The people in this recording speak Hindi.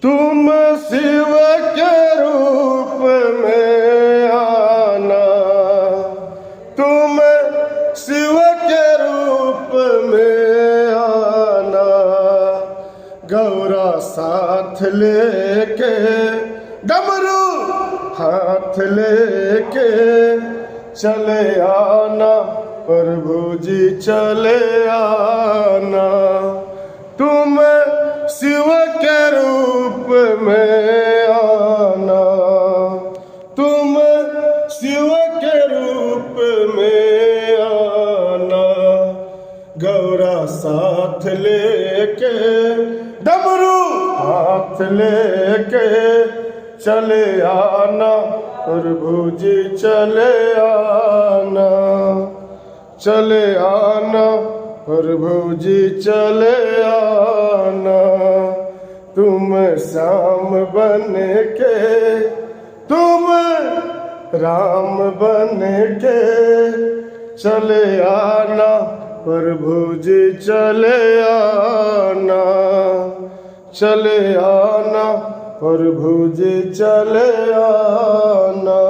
तुम शिव के रूप में आना, तुम शिव के रूप में आना, गौरा साथ लेके डमरू हाथ लेके चले आना, प्रभु जी चले आना। तुम शिव के रूप में आना, तुम शिव के रूप में आना, गौरा साथ लेके डमरू हाथ लेके चले आना, प्रभु जी चले आना, चले आना, प्रभु जी चले आना। तुम श्याम बन के, तुम राम बन के चले आना, प्रभु जी चले आना, चले आना, प्रभु जी चले आना।